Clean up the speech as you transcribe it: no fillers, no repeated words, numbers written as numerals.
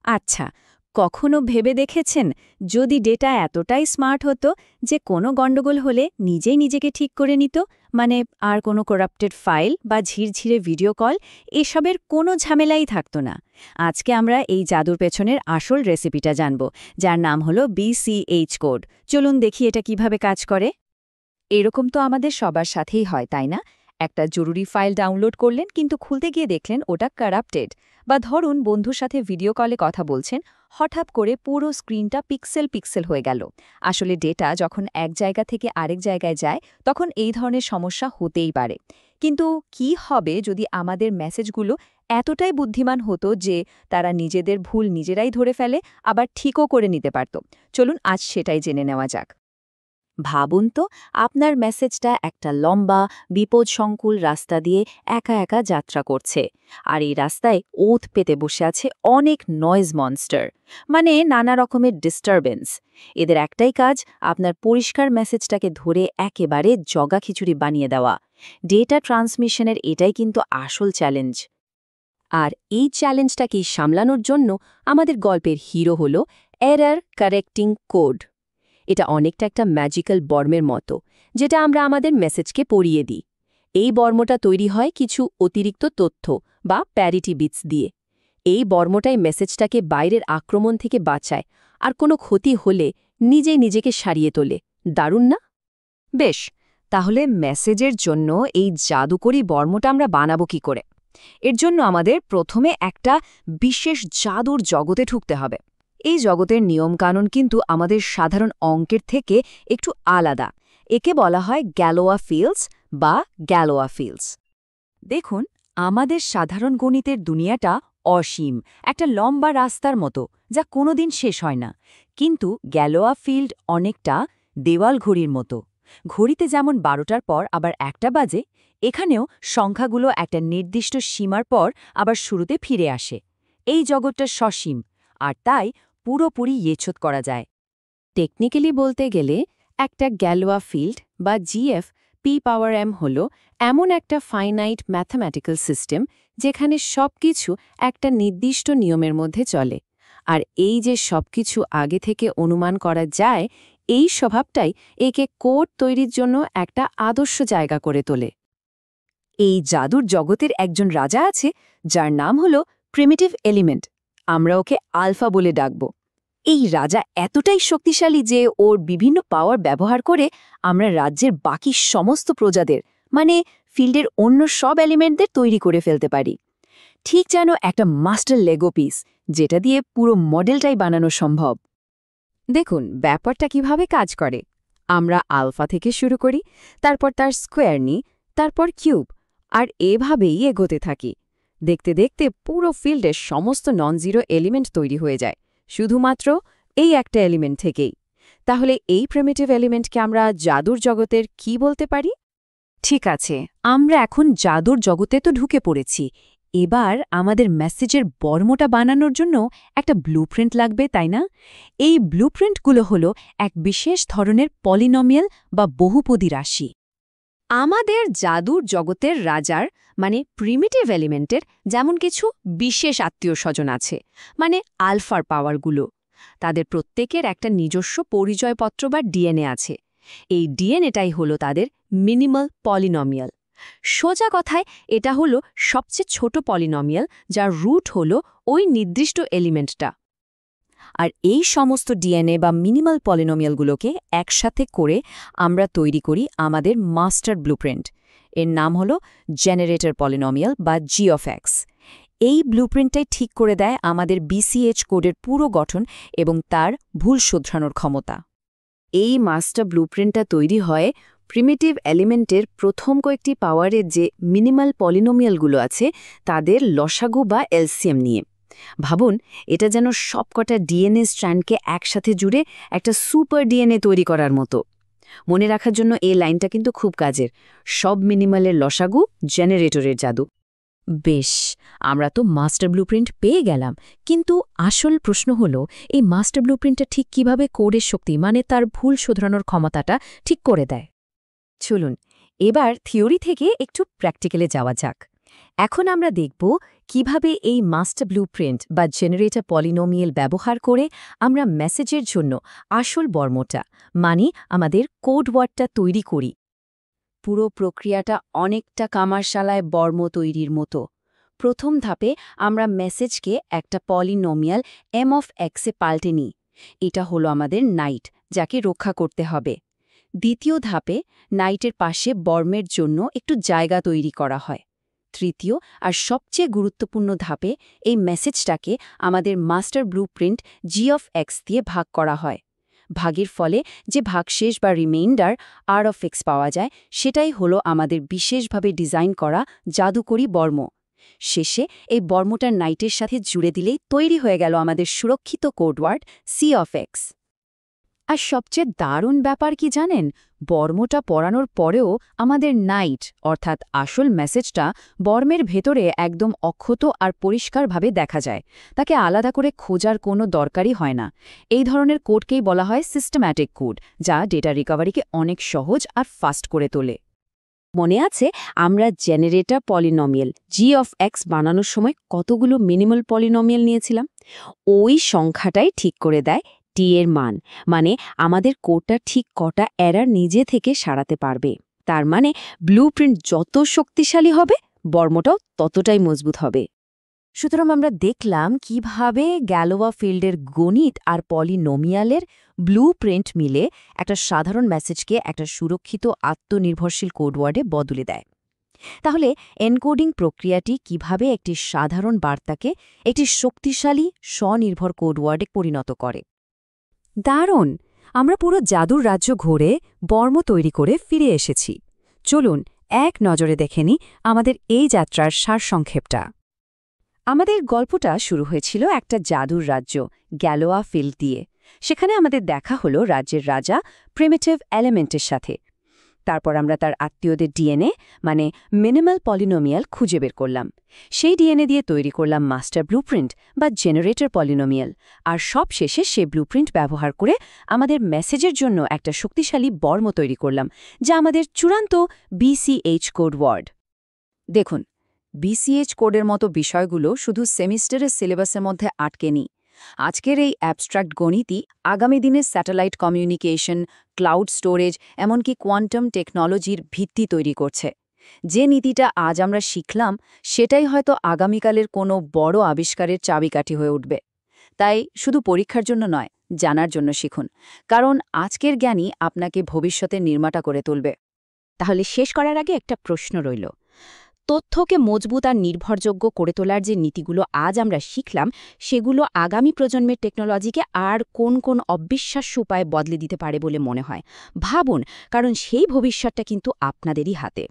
আচ্ছা, কখনো ভেবে দেখেছেন যদি ডেটা এতটাই স্মার্ট হতো যে কোনো গন্ডগোল হলে নিজেই নিজেকে ঠিক করে নিত, মানে আর কোনো করাপ্টেড ফাইল বা ঝিরঝিরে ভিডিও কল এসবের কোনো ঝামেলাই থাকতো না। আজকে আমরা এই জাদুর পেছনের আসল রেসিপিটা জানব, যার নাম হলো BCH কোড। চলুন দেখি এটা কিভাবে কাজ করে। এরকম তো আমাদের সবার সাথেই হয়, তাই না? একটা জরুরি ফাইল ডাউনলোড করলেন কিন্তু খুলতে গিয়ে দেখলেন ওটা কারাপ্টেড। বা ধরুন বন্ধুর সাথে ভিডিও কলে কথা বলছেন, হঠাৎ করে পুরো স্ক্রিনটা পিক্সেল পিক্সেল হয়ে গেল। আসলে ডেটা যখন এক জায়গা থেকে আরেক জায়গায় যায় তখন এই ধরনের সমস্যা হতেই পারে। কিন্তু কি হবে যদি আমাদের মেসেজগুলো এতটাই বুদ্ধিমান হতো যে তারা নিজেদের ভুল নিজেরাই ধরে ফেলে, আবার ঠিকও করে নিতে পারত? চলুন আজ সেটাই জেনে নেওয়া যাক। ভাবুন তো, আপনার মেসেজটা একটা লম্বা বিপদসংকুল রাস্তা দিয়ে একা একা যাত্রা করছে, আর এই রাস্তায় ওত পেতে বসে আছে অনেক নয়েজ মনস্টার, মানে নানা রকমের ডিস্টারবেন্স। এদের একটাই কাজ, আপনার পরিষ্কার মেসেজটাকে ধরে একেবারে জগা খিচুড়ি বানিয়ে দেওয়া। ডেটা ট্রান্সমিশনের এটাই কিন্তু আসল চ্যালেঞ্জ। আর এই চ্যালেঞ্জটাকে সামলানোর জন্য আমাদের গল্পের হিরো হল এরর কারেক্টিং কোড। এটা অনেকটা একটা ম্যাজিক্যাল বর্মের মতো, যেটা আমরা আমাদের মেসেজকে পড়িয়ে দিই। এই বর্মটা তৈরি হয় কিছু অতিরিক্ত তথ্য বা প্যারিটি বিটস দিয়ে। এই বর্মটাই মেসেজটাকে বাইরের আক্রমণ থেকে বাঁচায়, আর কোনো ক্ষতি হলে নিজেই নিজেকে সারিয়ে তোলে। দারুণ না? বেশ, তাহলে মেসেজের জন্য এই জাদুকরি বর্মটা আমরা বানাবো কি করে? এর জন্য আমাদের প্রথমে একটা বিশেষ জাদুর জগতে ঢুকতে হবে। এই জগতের নিয়মকানুন কিন্তু আমাদের সাধারণ অঙ্কের থেকে একটু আলাদা। একে বলা হয় গ্যালোয়া ফিল্ডস বা গ্যালোয়া ফিল্ডস। দেখুন, আমাদের সাধারণ গণিতের দুনিয়াটা অসীম, একটা লম্বা রাস্তার মতো, যা কোনোদিন শেষ হয় না। কিন্তু গ্যালোয়া ফিল্ড অনেকটা দেওয়াল ঘড়ির মতো। ঘড়িতে যেমন 12টার পর আবার 1টা বাজে, এখানেও সংখ্যাগুলো একটা নির্দিষ্ট সীমার পর আবার শুরুতে ফিরে আসে। এই জগৎটা সসীম, আর তাই পুরোপুরি ইয়েছোত করা যায়। টেকনিক্যালি বলতে গেলে একটা গ্যালোয়া ফিল্ড বা জিএফ পি পাওয়ার এম হল এমন একটা ফাইনাইট ম্যাথমেটিক্যাল সিস্টেম যেখানে সবকিছু একটা নির্দিষ্ট নিয়মের মধ্যে চলে। আর এই যে সবকিছু আগে থেকে অনুমান করা যায়, এই স্বভাবটাই একে কোড তৈরির জন্য একটা আদর্শ জায়গা করে তোলে। এই জাদুর জগতের একজন রাজা আছে, যার নাম হলো প্রিমিটিভ এলিমেন্ট। আমরা ওকে আলফা বলে ডাকব। এই রাজা এতটাই শক্তিশালী যে ওর বিভিন্ন পাওয়ার ব্যবহার করে আমরা রাজ্যের বাকি সমস্ত প্রজাদের, মানে ফিল্ডের অন্য সব এলিমেন্টদের তৈরি করে ফেলতে পারি। ঠিক যেন একটা মাস্টার লেগো পিস, যেটা দিয়ে পুরো মডেলটাই বানানো সম্ভব। দেখুন ব্যাপারটা কিভাবে কাজ করে। আমরা আলফা থেকে শুরু করি, তারপর তার স্কোয়ার নিই, তারপর কিউব, আর এভাবেই এগোতে থাকি। দেখতে দেখতে পুরো ফিল্ডের সমস্ত নন জিরো এলিমেন্ট তৈরি হয়ে যায়, শুধুমাত্র এই একটা এলিমেন্ট থেকেই। তাহলে এই প্রিমিটিভ এলিমেন্টকে আমরা জাদুর জগতের কি বলতে পারি? ঠিক আছে, আমরা এখন জাদুর জগতে তো ঢুকে পড়েছি। এবার আমাদের মেসেজের বর্মটা বানানোর জন্য একটা ব্লুপ্রিন্ট লাগবে, তাই না? এই ব্লুপ্রিন্টগুলো হলো এক বিশেষ ধরনের পলিনোমিয়াল বা বহুপদী রাশি। আমাদের জাদুর জগতের রাজার, মানে প্রিমিটিভ এলিমেন্টের যেমন কিছু বিশেষ আত্মীয় স্বজন আছে, মানে আলফার পাওয়ারগুলো। তাদের প্রত্যেকের একটা নিজস্ব পরিচয়পত্র বা ডিএনএ আছে। এই ডিএনএটাই হলো তাদের মিনিমাল পলিনোমিয়াল। সোজা কথায় এটা হলো সবচেয়ে ছোট পলিনোমিয়াল, যার রুট হলো ওই নির্দিষ্ট এলিমেন্টটা। আর এই সমস্ত ডিএনএ বা মিনিমাল পলিনোমিয়ালগুলোকে একসাথে করে আমরা তৈরি করি আমাদের মাস্টার ব্লুপ্রিন্ট। এর নাম হলো জেনারেটর পলিনোমিয়াল বা জি অফ এক্স। এই ব্লুপ্রিন্টটাই ঠিক করে দেয় আমাদের BCH কোডের পুরো গঠন এবং তার ভুল শোধরানোর ক্ষমতা। এই মাস্টার ব্লুপ্রিন্টটা তৈরি হয় প্রিমিটিভ এলিমেন্টের প্রথম কয়েকটি পাওয়ারের যে মিনিমাল পলিনোমিয়ালগুলো আছে তাদের লসাগু বা এলসিএম নিয়ে। ভাবুন, এটা যেন সবকটা ডিএনএ স্ট্র্যান্ডকে একসাথে জুড়ে একটা সুপার ডিএনএ তৈরি করার মতো। মনে রাখার জন্য এই লাইনটা কিন্তু খুব কাজের। সব মিনিমালের লসাগু জেনারেটরের জাদু। বেশ, আমরা তো মাস্টার ব্লুপ্রিন্ট পেয়ে গেলাম, কিন্তু আসল প্রশ্ন হলো এই মাস্টার ব্লুপ্রিন্টটা ঠিক কিভাবে কোডের শক্তি, মানে তার ভুল শোধরানোর ক্ষমতাটা ঠিক করে দেয়? চলুন এবার থিওরি থেকে একটু প্র্যাকটিক্যালে যাওয়া যাক। এখন আমরা দেখব কিভাবে এই মাস্টার ব্লুপ্রিন্ট বা জেনারেটর পলিনোমিয়াল ব্যবহার করে আমরা মেসেজের জন্য আসল বর্মটা মানে আমাদের কোড ওয়ার্ডটা তৈরি করি। পুরো প্রক্রিয়াটা অনেকটা কামারশালায় বর্ম তৈরির মতো। প্রথম ধাপে আমরা মেসেজকে একটা পলিনোমিয়াল এম অফ এক্সে পাল্টে নিই। এটা হলো আমাদের নাইট, যাকে রক্ষা করতে হবে। দ্বিতীয় ধাপে নাইটের পাশে বর্মের জন্য একটু জায়গা তৈরি করা হয়। তৃতীয় আর সবচেয়ে গুরুত্বপূর্ণ ধাপে এই মেসেজটাকে আমাদের master blueprint G of x দিয়ে ভাগ করা হয়। ভাগের ফলে যে ভাগশেষ বা রিমেইন্ডার আর অফ এক্স পাওয়া যায়, সেটাই হলো আমাদের বিশেষভাবে ডিজাইন করা জাদুকরী বর্ম। শেষে এই বর্মটার নাইটের সাথে জুড়ে দিলেই তৈরি হয়ে গেল আমাদের সুরক্ষিত কোডওয়ার্ড সি অফ এক্স। আর সবচেয়ে দারুণ ব্যাপার কি জানেন, বর্মটা পড়ানোর পরেও আমাদের নাইট অর্থাৎ আসল মেসেজটা বর্মের ভেতরে একদম অক্ষত আর পরিষ্কারভাবে দেখা যায়। তাকে আলাদা করে খোঁজার কোনো দরকারই হয় না। এই ধরনের কোডকেই বলা হয় সিস্টেম্যাটিক কোড, যা ডেটা রিকভারিকে অনেক সহজ আর ফাস্ট করে তোলে। মনে আছে আমরা generator polynomial G of x বানানোর সময় কতগুলো মিনিমাল পলিনোমিয়াল নিয়েছিলাম? ওই সংখ্যাটাই ঠিক করে দেয় টি এর মান, মানে আমাদের কোডটা ঠিক কটা এরার নিজে থেকে সারাতে পারবে। তার মানে ব্লুপ্রিন্ট যত শক্তিশালী হবে, বর্মটাও ততটাই মজবুত হবে। সুতরাং আমরা দেখলাম কিভাবে গ্যালোয়া ফিল্ডের গণিত আর পলিনোমিয়ালের ব্লুপ্রিন্ট মিলে একটা সাধারণ মেসেজকে একটা সুরক্ষিত আত্মনির্ভরশীল কোডওয়ার্ডে বদলে দেয়। তাহলে এনকোডিং প্রক্রিয়াটি কিভাবে একটি সাধারণ বার্তাকে একটি শক্তিশালী স্বনির্ভর কোডওয়ার্ডে পরিণত করে। দারুণ! আমরা পুরো জাদুর রাজ্য ঘুরে বর্ম তৈরি করে ফিরে এসেছি। চলুন এক নজরে দেখে নিই আমাদের এই যাত্রার সারসংক্ষেপটা। আমাদের গল্পটা শুরু হয়েছিল একটা জাদুর রাজ্য গ্যালোয়া ফিল্ড দিয়ে। সেখানে আমাদের দেখা হলো রাজ্যের রাজা প্রিমিটিভ এলিমেন্টের সাথে। তারপর আমরা তার আত্মীয়দের ডিএনএ মানে মিনিমাল পলিনোমিয়াল খুঁজে বের করলাম। সেই ডিএনএ দিয়ে তৈরি করলাম মাস্টার ব্লুপ্রিন্ট বা জেনারেটর পলিনোমিয়াল। আর সব শেষে সে ব্লুপ্রিন্ট ব্যবহার করে আমাদের মেসেজের জন্য একটা শক্তিশালী বর্ম তৈরি করলাম, যা আমাদের চূড়ান্ত বিসিএইচ কোড ওয়ার্ড। দেখুন, বিসিএইচ কোডের মতো বিষয়গুলো শুধু সেমিস্টারের সিলেবাসের মধ্যে আটকে নেই। আজকের এই অ্যাবস্ট্রাক্ট গণিতই আগামী দিনের স্যাটেলাইট কমিউনিকেশন, ক্লাউড স্টোরেজ, এমনকি কোয়ান্টাম টেকনোলজির ভিত্তি তৈরি করছে। যে নীতিটা আজ আমরা শিখলাম, সেটাই হয়তো আগামীকালের কোনো বড় আবিষ্কারের চাবিকাঠি হয়ে উঠবে। তাই শুধু পরীক্ষার জন্য নয়, জানার জন্য শিখুন, কারণ আজকের জ্ঞানই আপনাকে ভবিষ্যতের নির্মাতা করে তুলবে। তাহলে শেষ করার আগে একটা প্রশ্ন রইল। তথ্যকে মজবুত আর নির্ভরযোগ্য করে তোলার যে নীতিগুলো আজ আমরা শিখলাম, সেগুলো আগামী প্রজন্মের টেকনোলজিকে আর কোন কোন অবিশ্বাস্য উপায়ে বদলে দিতে পারে বলে মনে হয়? ভাবুন, কারণ সেই ভবিষ্যৎটা কিন্তু আপনাদেরই হাতে।